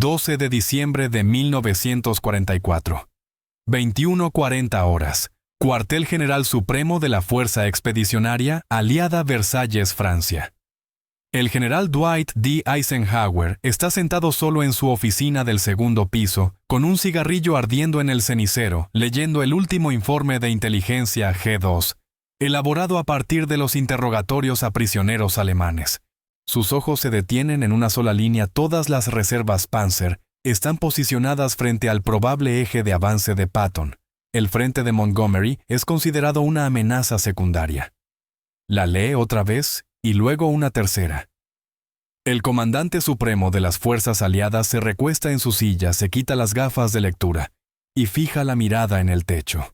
12 de diciembre de 1944. 21:40 horas. Cuartel General Supremo de la Fuerza Expedicionaria Aliada, Versalles, Francia. El general Dwight D. Eisenhower está sentado solo en su oficina del segundo piso, con un cigarrillo ardiendo en el cenicero, leyendo el último informe de inteligencia G2, elaborado a partir de los interrogatorios a prisioneros alemanes. Sus ojos se detienen en una sola línea. Todas las reservas Panzer están posicionadas frente al probable eje de avance de Patton. El frente de Montgomery es considerado una amenaza secundaria. La lee otra vez y luego una tercera. El comandante supremo de las fuerzas aliadas se recuesta en su silla, se quita las gafas de lectura y fija la mirada en el techo.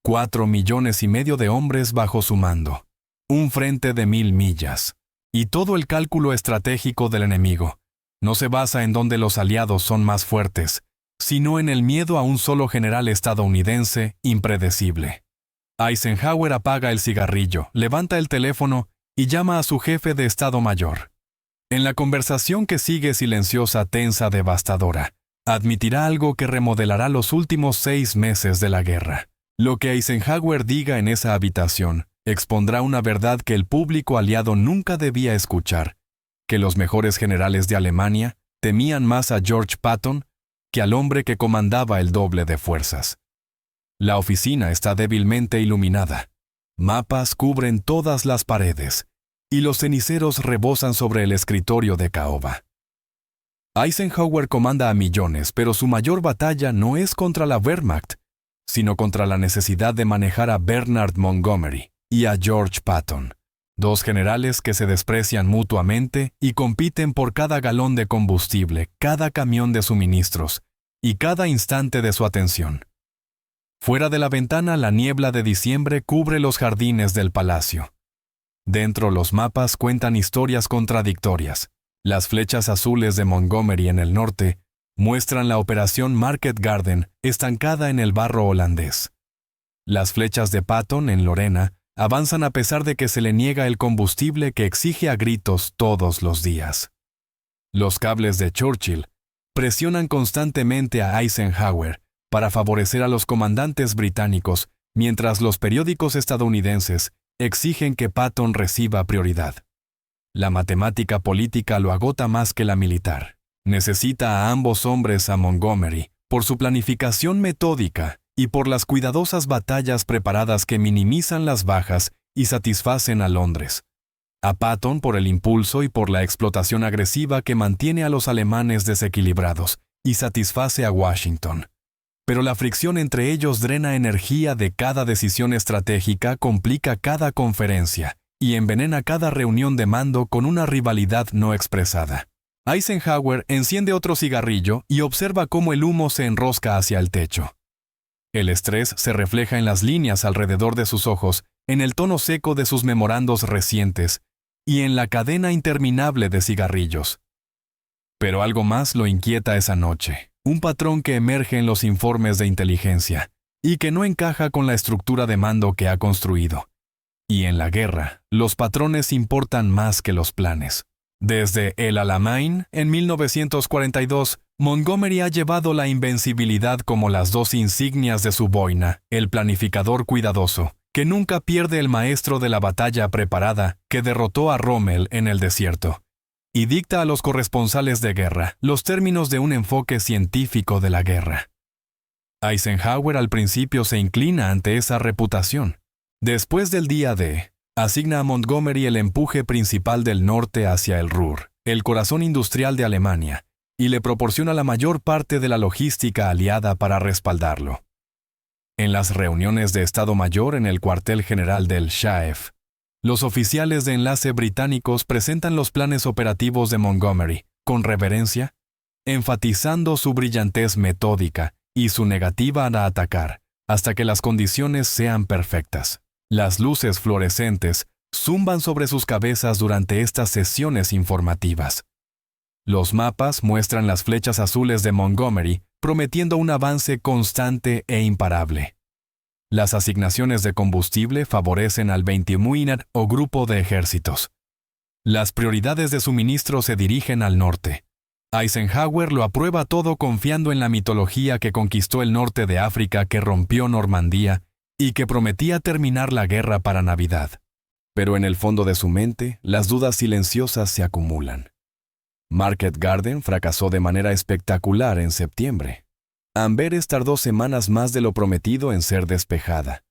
4,5 millones de hombres bajo su mando. Un frente de 1,000 millas. Y todo el cálculo estratégico del enemigo no se basa en donde los aliados son más fuertes, sino en el miedo a un solo general estadounidense impredecible. Eisenhower apaga el cigarrillo, levanta el teléfono y llama a su jefe de Estado Mayor. En la conversación que sigue silenciosa, tensa, devastadora, admitirá algo que remodelará los últimos 6 meses de la guerra. Lo que Eisenhower diga en esa habitación expondrá una verdad que el público aliado nunca debía escuchar, que los mejores generales de Alemania temían más a George Patton que al hombre que comandaba el doble de fuerzas. La oficina está débilmente iluminada. Mapas cubren todas las paredes, y los ceniceros rebosan sobre el escritorio de caoba. Eisenhower comanda a millones, pero su mayor batalla no es contra la Wehrmacht, sino contra la necesidad de manejar a Bernard Montgomery y a George Patton, 2 generales que se desprecian mutuamente y compiten por cada galón de combustible, cada camión de suministros y cada instante de su atención. Fuera de la ventana, la niebla de diciembre cubre los jardines del palacio. Dentro, los mapas cuentan historias contradictorias. Las flechas azules de Montgomery en el norte muestran la operación Market Garden estancada en el barro holandés. Las flechas de Patton en Lorena avanzan a pesar de que se le niega el combustible que exige a gritos todos los días. Los cables de Churchill presionan constantemente a Eisenhower para favorecer a los comandantes británicos, mientras los periódicos estadounidenses exigen que Patton reciba prioridad. La matemática política lo agota más que la militar. Necesita a ambos hombres, a Montgomery, por su planificación metódica y por las cuidadosas batallas preparadas que minimizan las bajas y satisfacen a Londres. A Patton por el impulso y por la explotación agresiva que mantiene a los alemanes desequilibrados y satisface a Washington. Pero la fricción entre ellos drena energía de cada decisión estratégica, complica cada conferencia y envenena cada reunión de mando con una rivalidad no expresada. Eisenhower enciende otro cigarrillo y observa cómo el humo se enrosca hacia el techo. El estrés se refleja en las líneas alrededor de sus ojos, en el tono seco de sus memorandos recientes y en la cadena interminable de cigarrillos. Pero algo más lo inquieta esa noche, un patrón que emerge en los informes de inteligencia y que no encaja con la estructura de mando que ha construido. Y en la guerra, los patrones importan más que los planes. Desde el Alamein, en 1942, Montgomery ha llevado la invencibilidad como las 2 insignias de su boina, el planificador cuidadoso, que nunca pierde el maestro de la batalla preparada que derrotó a Rommel en el desierto, y dicta a los corresponsales de guerra los términos de un enfoque científico de la guerra. Eisenhower al principio se inclina ante esa reputación. Después del día D, asigna a Montgomery el empuje principal del norte hacia el Ruhr, el corazón industrial de Alemania, y le proporciona la mayor parte de la logística aliada para respaldarlo. En las reuniones de Estado Mayor en el cuartel general del Schaef, los oficiales de enlace británicos presentan los planes operativos de Montgomery, con reverencia, enfatizando su brillantez metódica y su negativa a atacar, hasta que las condiciones sean perfectas. Las luces fluorescentes zumban sobre sus cabezas durante estas sesiones informativas. Los mapas muestran las flechas azules de Montgomery, prometiendo un avance constante e imparable. Las asignaciones de combustible favorecen al 20 o grupo de ejércitos. Las prioridades de suministro se dirigen al norte. Eisenhower lo aprueba todo confiando en la mitología que conquistó el norte de África, que rompió Normandía y que prometía terminar la guerra para Navidad. Pero en el fondo de su mente, las dudas silenciosas se acumulan. Market Garden fracasó de manera espectacular en septiembre. Amberes tardó semanas más de lo prometido en ser despejada.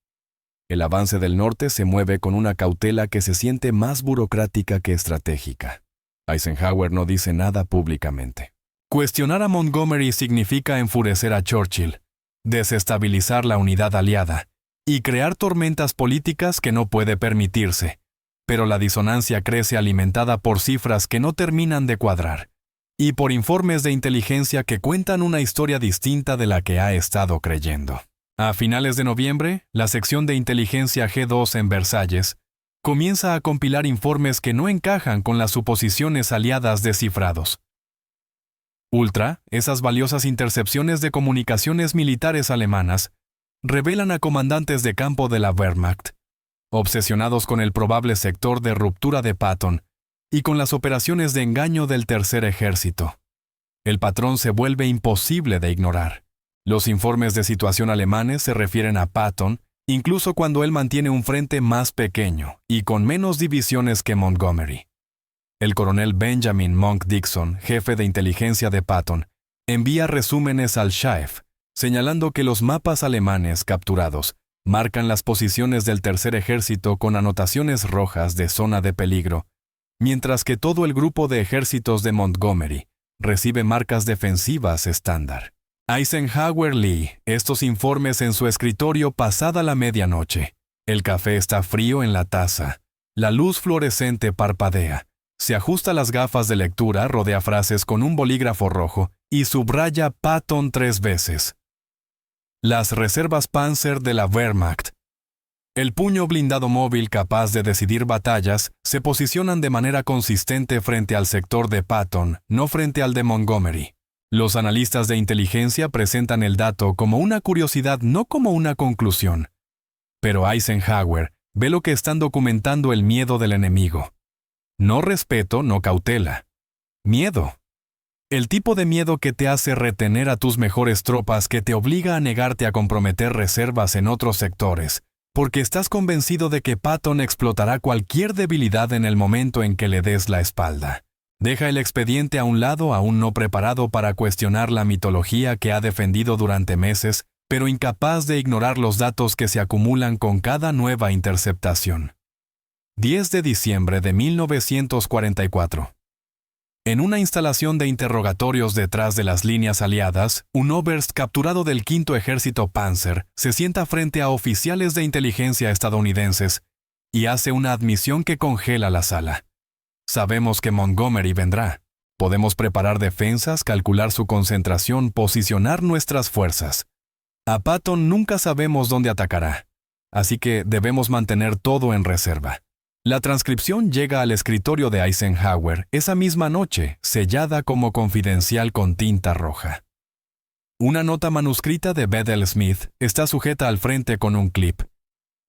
El avance del norte se mueve con una cautela que se siente más burocrática que estratégica. Eisenhower no dice nada públicamente. Cuestionar a Montgomery significa enfurecer a Churchill, desestabilizar la unidad aliada y crear tormentas políticas que no puede permitirse. Pero la disonancia crece alimentada por cifras que no terminan de cuadrar y por informes de inteligencia que cuentan una historia distinta de la que ha estado creyendo. A finales de noviembre, la sección de inteligencia G2 en Versalles comienza a compilar informes que no encajan con las suposiciones aliadas descifrados. Ultra, esas valiosas intercepciones de comunicaciones militares alemanas, revelan a comandantes de campo de la Wehrmacht, obsesionados con el probable sector de ruptura de Patton y con las operaciones de engaño del Tercer Ejército. El patrón se vuelve imposible de ignorar. Los informes de situación alemanes se refieren a Patton, incluso cuando él mantiene un frente más pequeño y con menos divisiones que Montgomery. El coronel Benjamin Monk Dixon, jefe de inteligencia de Patton, envía resúmenes al Schaef, señalando que los mapas alemanes capturados marcan las posiciones del Tercer Ejército con anotaciones rojas de zona de peligro, mientras que todo el grupo de ejércitos de Montgomery recibe marcas defensivas estándar. Eisenhower lee estos informes en su escritorio pasada la medianoche. El café está frío en la taza. La luz fluorescente parpadea. Se ajusta las gafas de lectura, rodea frases con un bolígrafo rojo y subraya Patton 3 veces. Las reservas Panzer de la Wehrmacht. El puño blindado móvil capaz de decidir batallas se posicionan de manera consistente frente al sector de Patton, no frente al de Montgomery. Los analistas de inteligencia presentan el dato como una curiosidad, no como una conclusión. Pero Eisenhower ve lo que están documentando: el miedo del enemigo. No respeto, no cautela. Miedo. El tipo de miedo que te hace retener a tus mejores tropas, que te obliga a negarte a comprometer reservas en otros sectores, porque estás convencido de que Patton explotará cualquier debilidad en el momento en que le des la espalda. Deja el expediente a un lado, aún no preparado para cuestionar la mitología que ha defendido durante meses, pero incapaz de ignorar los datos que se acumulan con cada nueva interceptación. 10 de diciembre de 1944. En una instalación de interrogatorios detrás de las líneas aliadas, un oberst capturado del 5º Ejército Panzer se sienta frente a oficiales de inteligencia estadounidenses y hace una admisión que congela la sala. Sabemos que Montgomery vendrá. Podemos preparar defensas, calcular su concentración, posicionar nuestras fuerzas. A Patton nunca sabemos dónde atacará, así que debemos mantener todo en reserva. La transcripción llega al escritorio de Eisenhower esa misma noche, sellada como confidencial con tinta roja. Una nota manuscrita de Bedell Smith está sujeta al frente con un clip.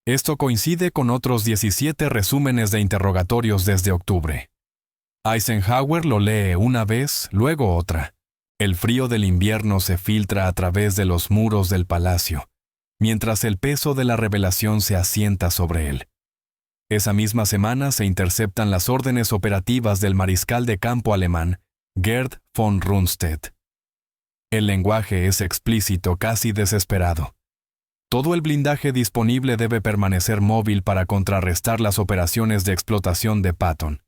Esto coincide con otros 17 resúmenes de interrogatorios desde octubre. Eisenhower lo lee una vez, luego otra. El frío del invierno se filtra a través de los muros del palacio, mientras el peso de la revelación se asienta sobre él. Esa misma semana se interceptan las órdenes operativas del mariscal de campo alemán, Gerd von Rundstedt. El lenguaje es explícito, casi desesperado. Todo el blindaje disponible debe permanecer móvil para contrarrestar las operaciones de explotación de Patton.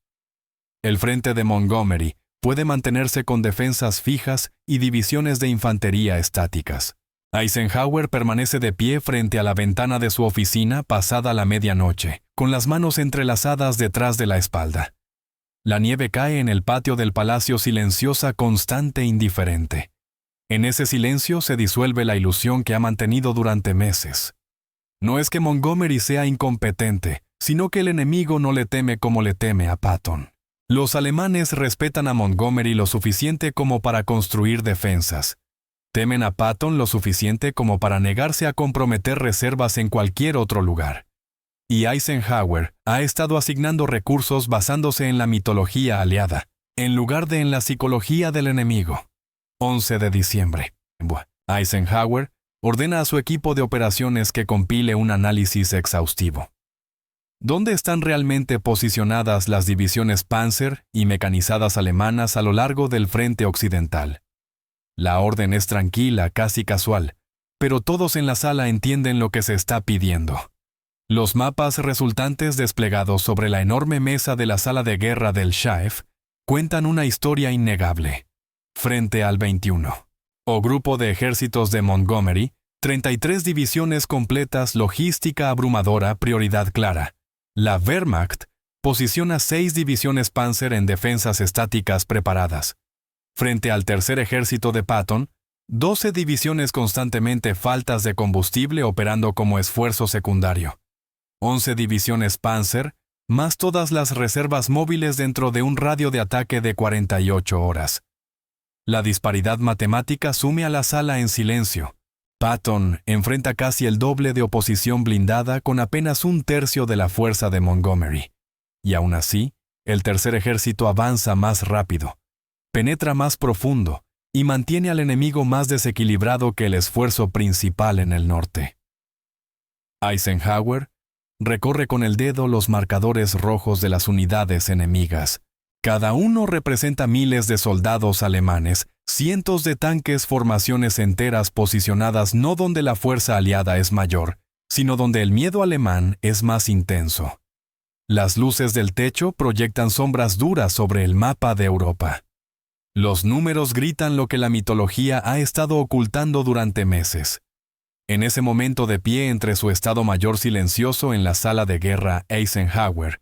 El frente de Montgomery puede mantenerse con defensas fijas y divisiones de infantería estáticas. Eisenhower permanece de pie frente a la ventana de su oficina pasada la medianoche, con las manos entrelazadas detrás de la espalda. La nieve cae en el patio del palacio, silenciosa, constante, indiferente. En ese silencio se disuelve la ilusión que ha mantenido durante meses. No es que Montgomery sea incompetente, sino que el enemigo no le teme como le teme a Patton. Los alemanes respetan a Montgomery lo suficiente como para construir defensas. Temen a Patton lo suficiente como para negarse a comprometer reservas en cualquier otro lugar. Y Eisenhower ha estado asignando recursos basándose en la mitología aliada. en lugar de en la psicología del enemigo. 11 de diciembre. Eisenhower ordena a su equipo de operaciones que compile un análisis exhaustivo. ¿Dónde están realmente posicionadas las divisiones Panzer y mecanizadas alemanas a lo largo del frente occidental? La orden es tranquila, casi casual, pero todos en la sala entienden lo que se está pidiendo. Los mapas resultantes desplegados sobre la enorme mesa de la sala de guerra del Schaef cuentan una historia innegable. Frente al 21. O grupo de ejércitos de Montgomery, 33 divisiones completas, logística abrumadora, prioridad clara. La Wehrmacht posiciona 6 divisiones Panzer en defensas estáticas preparadas. Frente al tercer ejército de Patton, 12 divisiones constantemente faltas de combustible operando como esfuerzo secundario. 11 divisiones Panzer, más todas las reservas móviles dentro de un radio de ataque de 48 horas. La disparidad matemática sume a la sala en silencio. Patton enfrenta casi el doble de oposición blindada con apenas un tercio de la fuerza de Montgomery. Y aún así, el tercer ejército avanza más rápido, penetra más profundo y mantiene al enemigo más desequilibrado que el esfuerzo principal en el norte. Eisenhower recorre con el dedo los marcadores rojos de las unidades enemigas. Cada uno representa miles de soldados alemanes, cientos de tanques, formaciones enteras posicionadas no donde la fuerza aliada es mayor, sino donde el miedo alemán es más intenso. Las luces del techo proyectan sombras duras sobre el mapa de Europa. Los números gritan lo que la mitología ha estado ocultando durante meses. En ese momento de pie entre su estado mayor silencioso en la sala de guerra, Eisenhower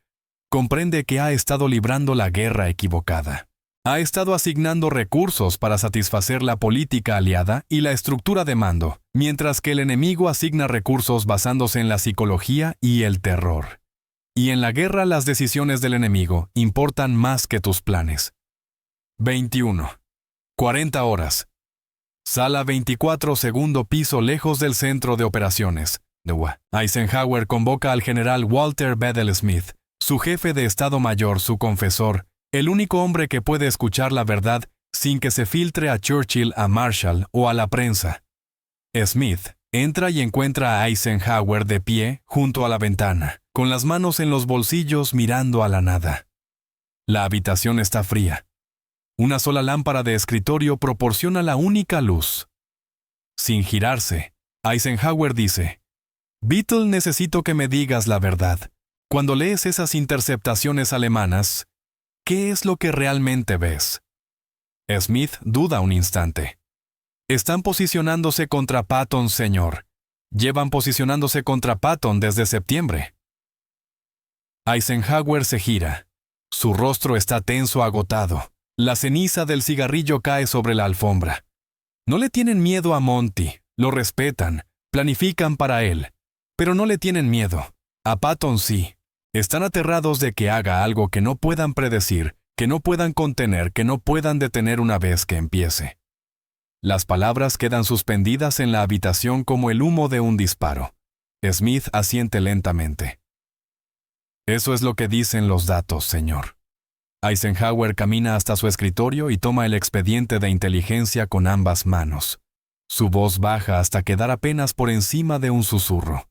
comprende que ha estado librando la guerra equivocada. Ha estado asignando recursos para satisfacer la política aliada y la estructura de mando, mientras que el enemigo asigna recursos basándose en la psicología y el terror. Y en la guerra las decisiones del enemigo importan más que tus planes. 21. 40 horas. Sala 24, segundo piso, lejos del centro de operaciones. Eisenhower convoca al general Walter Bedell Smith, su jefe de Estado Mayor, su confesor, el único hombre que puede escuchar la verdad sin que se filtre a Churchill, a Marshall o a la prensa. Smith entra y encuentra a Eisenhower de pie junto a la ventana, con las manos en los bolsillos mirando a la nada. La habitación está fría. Una sola lámpara de escritorio proporciona la única luz. Sin girarse, Eisenhower dice: «Beetle, necesito que me digas la verdad. Cuando lees esas interceptaciones alemanas, ¿qué es lo que realmente ves?» Smith duda un instante. «Están posicionándose contra Patton, señor. Llevan posicionándose contra Patton desde septiembre». Eisenhower se gira. Su rostro está tenso, agotado. La ceniza del cigarrillo cae sobre la alfombra. No le tienen miedo a Monty, lo respetan, planifican para él, pero no le tienen miedo. A Patton sí. Están aterrados de que haga algo que no puedan predecir, que no puedan contener, que no puedan detener una vez que empiece. Las palabras quedan suspendidas en la habitación como el humo de un disparo. Smith asiente lentamente. «Eso es lo que dicen los datos, señor». Eisenhower camina hasta su escritorio y toma el expediente de inteligencia con ambas manos. Su voz baja hasta quedar apenas por encima de un susurro.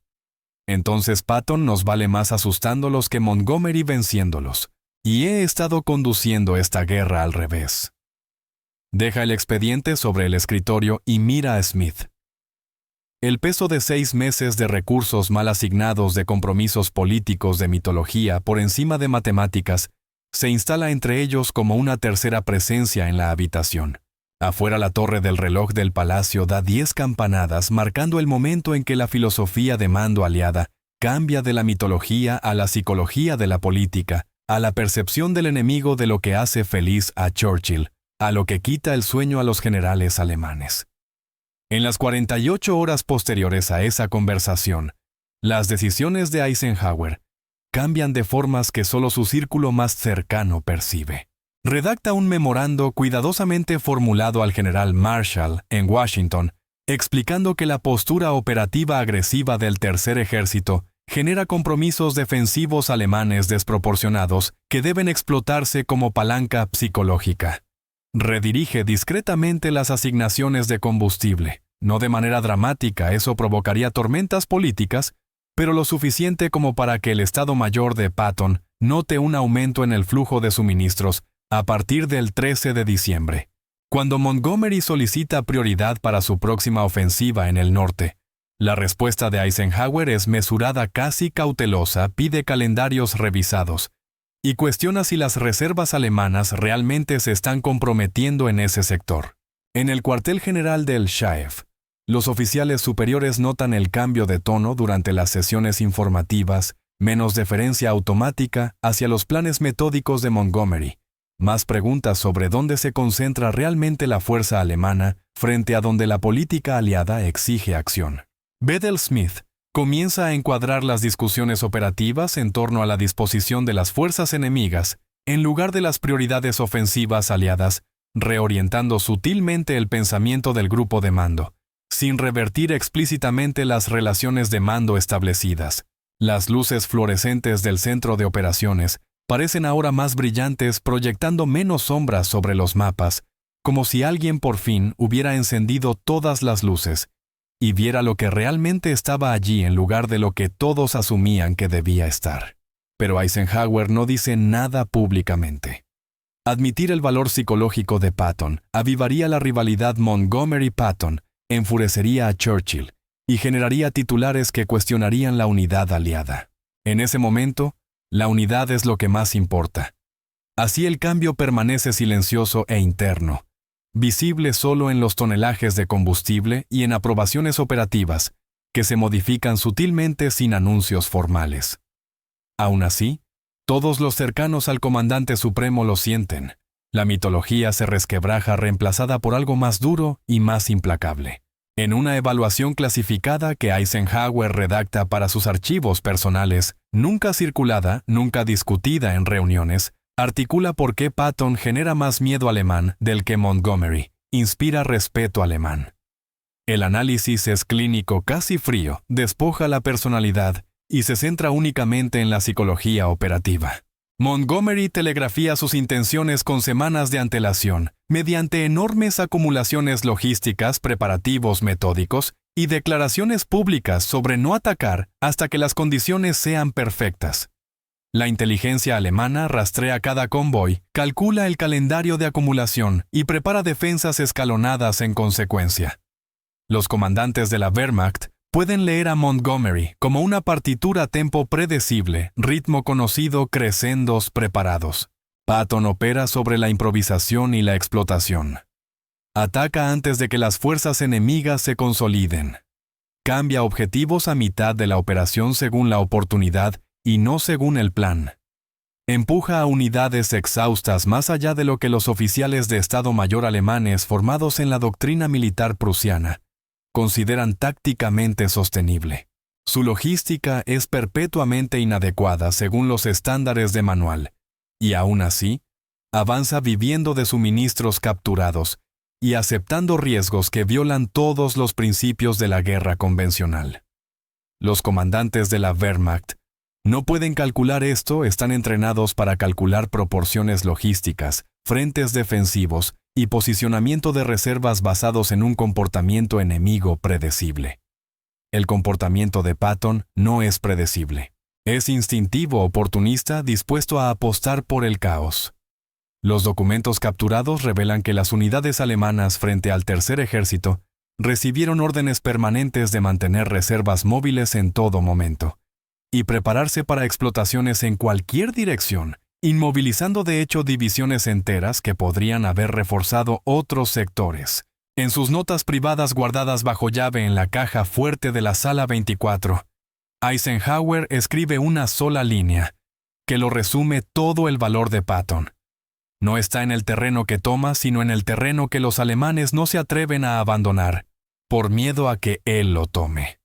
«Entonces Patton nos vale más asustándolos que Montgomery venciéndolos. Y he estado conduciendo esta guerra al revés». Deja el expediente sobre el escritorio y mira a Smith. El peso de 6 meses de recursos mal asignados, de compromisos políticos, de mitología, por encima de matemáticas, se instala entre ellos como una tercera presencia en la habitación. Afuera, la torre del reloj del palacio da 10 campanadas, marcando el momento en que la filosofía de mando aliada cambia de la mitología a la psicología de la política, a la percepción del enemigo de lo que hace feliz a Churchill, a lo que quita el sueño a los generales alemanes. En las 48 horas posteriores a esa conversación, las decisiones de Eisenhower cambian de formas que solo su círculo más cercano percibe. Redacta un memorando cuidadosamente formulado al general Marshall en Washington, explicando que la postura operativa agresiva del Tercer Ejército genera compromisos defensivos alemanes desproporcionados que deben explotarse como palanca psicológica. Redirige discretamente las asignaciones de combustible. No de manera dramática, eso provocaría tormentas políticas, pero lo suficiente como para que el Estado Mayor de Patton note un aumento en el flujo de suministros a partir del 13 de diciembre. Cuando Montgomery solicita prioridad para su próxima ofensiva en el norte, la respuesta de Eisenhower es mesurada, casi cautelosa, pide calendarios revisados y cuestiona si las reservas alemanas realmente se están comprometiendo en ese sector. En el cuartel general del Schaef, los oficiales superiores notan el cambio de tono durante las sesiones informativas, menos deferencia automática hacia los planes metódicos de Montgomery, más preguntas sobre dónde se concentra realmente la fuerza alemana frente a donde la política aliada exige acción. Bedell Smith comienza a encuadrar las discusiones operativas en torno a la disposición de las fuerzas enemigas en lugar de las prioridades ofensivas aliadas, reorientando sutilmente el pensamiento del grupo de mando, sin revertir explícitamente las relaciones de mando establecidas. Las luces fluorescentes del centro de operaciones parecen ahora más brillantes, proyectando menos sombras sobre los mapas, como si alguien por fin hubiera encendido todas las luces y viera lo que realmente estaba allí en lugar de lo que todos asumían que debía estar. Pero Eisenhower no dice nada públicamente. Admitir el valor psicológico de Patton avivaría la rivalidad Montgomery-Patton, enfurecería a Churchill y generaría titulares que cuestionarían la unidad aliada. En ese momento, la unidad es lo que más importa. Así el cambio permanece silencioso e interno, visible solo en los tonelajes de combustible y en aprobaciones operativas, que se modifican sutilmente sin anuncios formales. Aún así, todos los cercanos al comandante supremo lo sienten. La mitología se resquebraja reemplazada por algo más duro y más implacable. En una evaluación clasificada que Eisenhower redacta para sus archivos personales, nunca circulada, nunca discutida en reuniones, articula por qué Patton genera más miedo alemán del que Montgomery, inspira respeto alemán. El análisis es clínico, casi frío, despoja la personalidad y se centra únicamente en la psicología operativa. Montgomery telegrafía sus intenciones con semanas de antelación, mediante enormes acumulaciones logísticas, preparativos metódicos y declaraciones públicas sobre no atacar hasta que las condiciones sean perfectas. La inteligencia alemana rastrea cada convoy, calcula el calendario de acumulación y prepara defensas escalonadas en consecuencia. Los comandantes de la Wehrmacht pueden leer a Montgomery como una partitura a tempo predecible, ritmo conocido, crescendos preparados. Patton opera sobre la improvisación y la explotación. Ataca antes de que las fuerzas enemigas se consoliden. Cambia objetivos a mitad de la operación según la oportunidad y no según el plan. Empuja a unidades exhaustas más allá de lo que los oficiales de Estado Mayor alemanes formados en la doctrina militar prusiana consideran tácticamente sostenible. Su logística es perpetuamente inadecuada según los estándares de manual, y aún así, avanza viviendo de suministros capturados y aceptando riesgos que violan todos los principios de la guerra convencional. Los comandantes de la Wehrmacht no pueden calcular esto, están entrenados para calcular proporciones logísticas, frentes defensivos y posicionamiento de reservas basados en un comportamiento enemigo predecible. El comportamiento de Patton no es predecible. Es instintivo, oportunista, dispuesto a apostar por el caos. Los documentos capturados revelan que las unidades alemanas frente al Tercer Ejército recibieron órdenes permanentes de mantener reservas móviles en todo momento y prepararse para explotaciones en cualquier dirección, inmovilizando de hecho divisiones enteras que podrían haber reforzado otros sectores. En sus notas privadas guardadas bajo llave en la caja fuerte de la Sala 24, Eisenhower escribe una sola línea, que lo resume todo el valor de Patton. No está en el terreno que toma, sino en el terreno que los alemanes no se atreven a abandonar, por miedo a que él lo tome.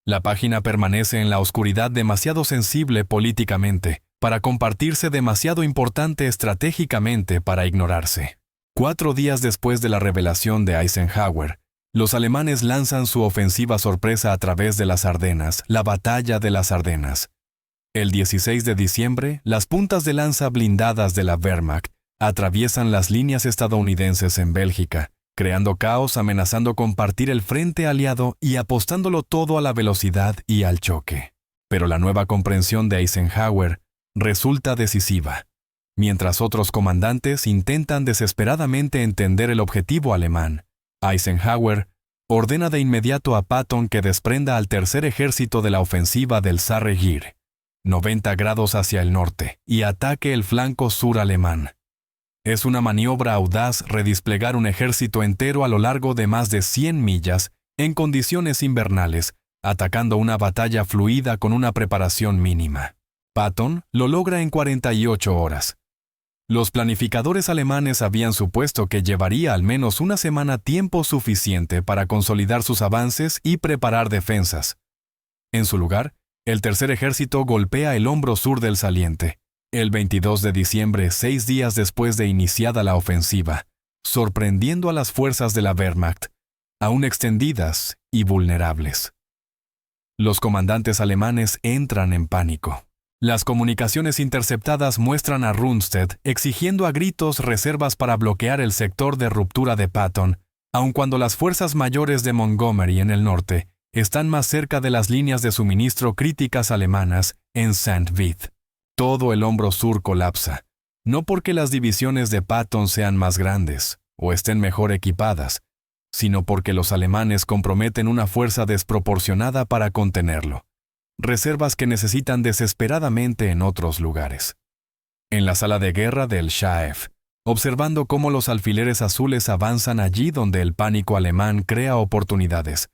La página permanece en la oscuridad demasiado sensible políticamente, para compartirse demasiado importante estratégicamente para ignorarse. 4 días después de la revelación de Eisenhower, Los alemanes lanzan su ofensiva sorpresa a través de las Ardenas, la Batalla de las Ardenas. El 16 de diciembre, las puntas de lanza blindadas de la Wehrmacht atraviesan las líneas estadounidenses en Bélgica, creando caos, amenazando con partir el frente aliado y apostándolo todo a la velocidad y al choque. Pero la nueva comprensión de Eisenhower resulta decisiva. Mientras otros comandantes intentan desesperadamente entender el objetivo alemán, Eisenhower ordena de inmediato a Patton que desprenda al tercer ejército de la ofensiva del Sarre Gir, 90 grados hacia el norte, y ataque el flanco sur alemán. Es una maniobra audaz redesplegar un ejército entero a lo largo de más de 100 millas en condiciones invernales, atacando una batalla fluida con una preparación mínima. Patton lo logra en 48 horas. Los planificadores alemanes habían supuesto que llevaría al menos una semana, tiempo suficiente para consolidar sus avances y preparar defensas. En su lugar, el tercer ejército golpea el hombro sur del saliente, el 22 de diciembre, 6 días después de iniciada la ofensiva, sorprendiendo a las fuerzas de la Wehrmacht, aún extendidas y vulnerables. Los comandantes alemanes entran en pánico. Las comunicaciones interceptadas muestran a Rundstedt exigiendo a gritos reservas para bloquear el sector de ruptura de Patton, aun cuando las fuerzas mayores de Montgomery en el norte están más cerca de las líneas de suministro críticas alemanas en Saint-Vith. Todo el hombro sur colapsa, no porque las divisiones de Patton sean más grandes o estén mejor equipadas, sino porque los alemanes comprometen una fuerza desproporcionada para contenerlo. Reservas que necesitan desesperadamente en otros lugares. En la sala de guerra del Schaef, observando cómo los alfileres azules avanzan allí donde el pánico alemán crea oportunidades,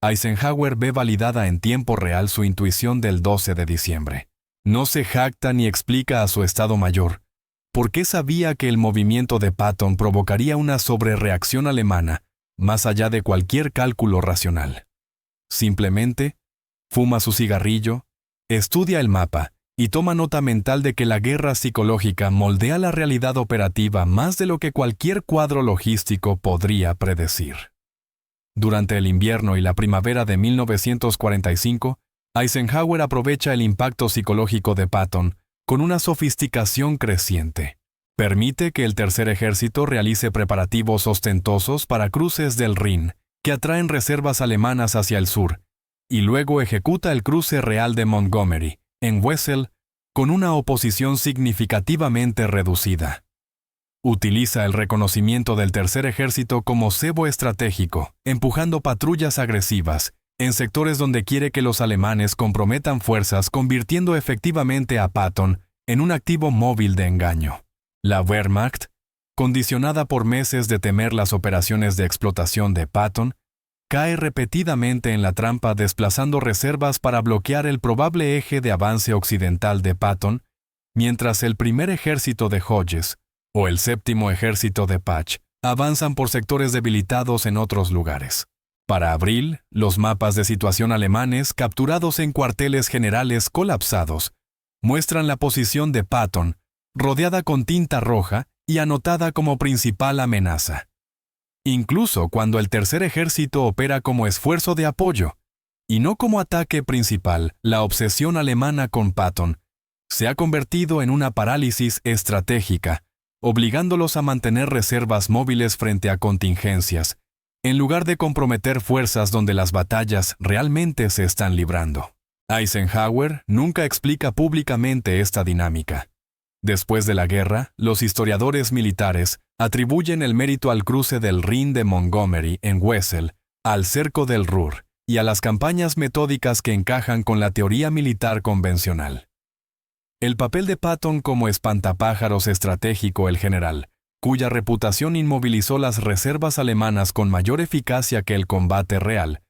Eisenhower ve validada en tiempo real su intuición del 12 de diciembre. No se jacta ni explica a su Estado Mayor por qué sabía que el movimiento de Patton provocaría una sobrereacción alemana más allá de cualquier cálculo racional. Simplemente fuma su cigarrillo, estudia el mapa y toma nota mental de que la guerra psicológica moldea la realidad operativa más de lo que cualquier cuadro logístico podría predecir. Durante el invierno y la primavera de 1945, Eisenhower aprovecha el impacto psicológico de Patton con una sofisticación creciente. Permite que el tercer ejército realice preparativos ostentosos para cruces del Rin, que atraen reservas alemanas hacia el sur, y luego ejecuta el cruce real de Montgomery, en Wesel, con una oposición significativamente reducida. Utiliza el reconocimiento del tercer ejército como cebo estratégico, empujando patrullas agresivas en sectores donde quiere que los alemanes comprometan fuerzas, convirtiendo efectivamente a Patton en un activo móvil de engaño. La Wehrmacht, condicionada por meses de temer las operaciones de explotación de Patton, cae repetidamente en la trampa desplazando reservas para bloquear el probable eje de avance occidental de Patton, mientras el primer ejército de Hodges o el séptimo ejército de Patch avanzan por sectores debilitados en otros lugares. Para abril, los mapas de situación alemanes capturados en cuarteles generales colapsados muestran la posición de Patton, rodeada con tinta roja y anotada como principal amenaza. Incluso cuando el tercer ejército opera como esfuerzo de apoyo, y no como ataque principal, la obsesión alemana con Patton se ha convertido en una parálisis estratégica, obligándolos a mantener reservas móviles frente a contingencias, en lugar de comprometer fuerzas donde las batallas realmente se están librando. Eisenhower nunca explica públicamente esta dinámica. Después de la guerra, los historiadores militares atribuyen el mérito al cruce del Rin de Montgomery en Wesel, al cerco del Ruhr y a las campañas metódicas que encajan con la teoría militar convencional. El papel de Patton como espantapájaros estratégico el general, cuya reputación inmovilizó las reservas alemanas con mayor eficacia que el combate real,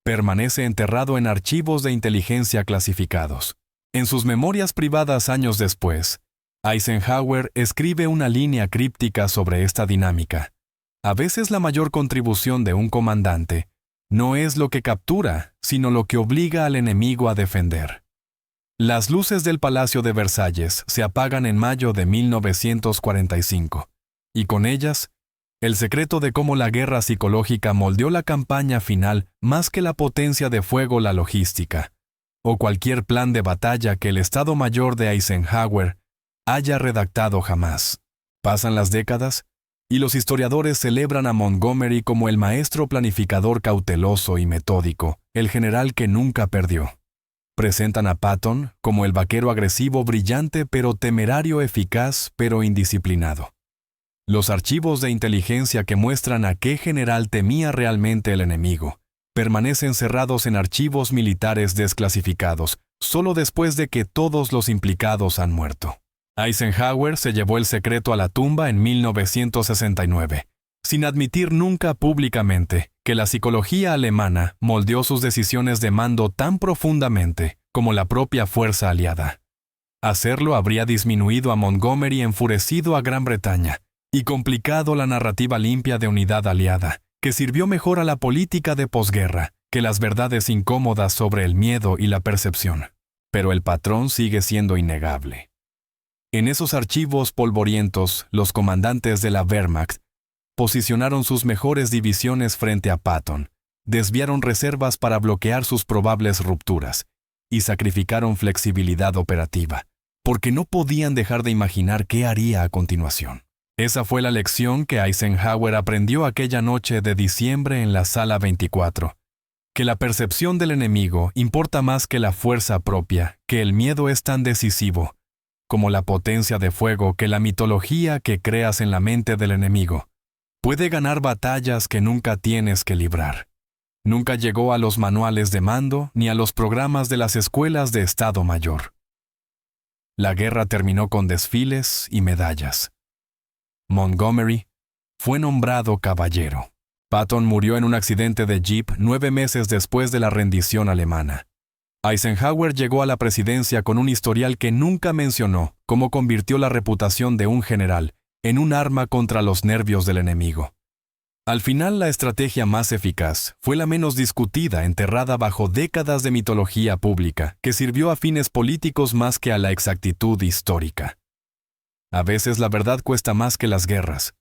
permanece enterrado en archivos de inteligencia clasificados. En sus memorias privadas años después, Eisenhower escribe una línea críptica sobre esta dinámica. A veces la mayor contribución de un comandante no es lo que captura, sino lo que obliga al enemigo a defender. Las luces del Palacio de Versalles se apagan en mayo de 1945, y con ellas, El secreto de cómo la guerra psicológica moldeó la campaña final más que la potencia de fuego la logística, o cualquier plan de batalla que el Estado Mayor de Eisenhower haya redactado jamás. Pasan las décadas, y los historiadores celebran a Montgomery como el maestro planificador cauteloso y metódico, el general que nunca perdió. Presentan a Patton como el vaquero agresivo brillante pero temerario, eficaz pero indisciplinado. Los archivos de inteligencia que muestran a qué general temía realmente el enemigo permanecen cerrados en archivos militares desclasificados, solo después de que todos los implicados han muerto. Eisenhower se llevó el secreto a la tumba en 1969, sin admitir nunca públicamente que la psicología alemana moldeó sus decisiones de mando tan profundamente como la propia fuerza aliada. Hacerlo habría disminuido a Montgomery, enfurecido a Gran Bretaña, y complicado la narrativa limpia de unidad aliada, que sirvió mejor a la política de posguerra que las verdades incómodas sobre el miedo y la percepción. Pero el patrón sigue siendo innegable. En esos archivos polvorientos, los comandantes de la Wehrmacht posicionaron sus mejores divisiones frente a Patton, desviaron reservas para bloquear sus probables rupturas y sacrificaron flexibilidad operativa, porque no podían dejar de imaginar qué haría a continuación. Esa fue la lección que Eisenhower aprendió aquella noche de diciembre en la Sala 24, que la percepción del enemigo importa más que la fuerza propia, que el miedo es tan decisivo como la potencia de fuego, que la mitología que creas en la mente del enemigo puede ganar batallas que nunca tienes que librar. Nunca llegó a los manuales de mando ni a los programas de las escuelas de Estado Mayor. La guerra terminó con desfiles y medallas. Montgomery fue nombrado caballero. Patton murió en un accidente de jeep 9 meses después de la rendición alemana. Eisenhower llegó a la presidencia con un historial que nunca mencionó cómo convirtió la reputación de un general en un arma contra los nervios del enemigo. Al final, la estrategia más eficaz fue la menos discutida, enterrada bajo décadas de mitología pública, que sirvió a fines políticos más que a la exactitud histórica. A veces la verdad cuesta más que las guerras,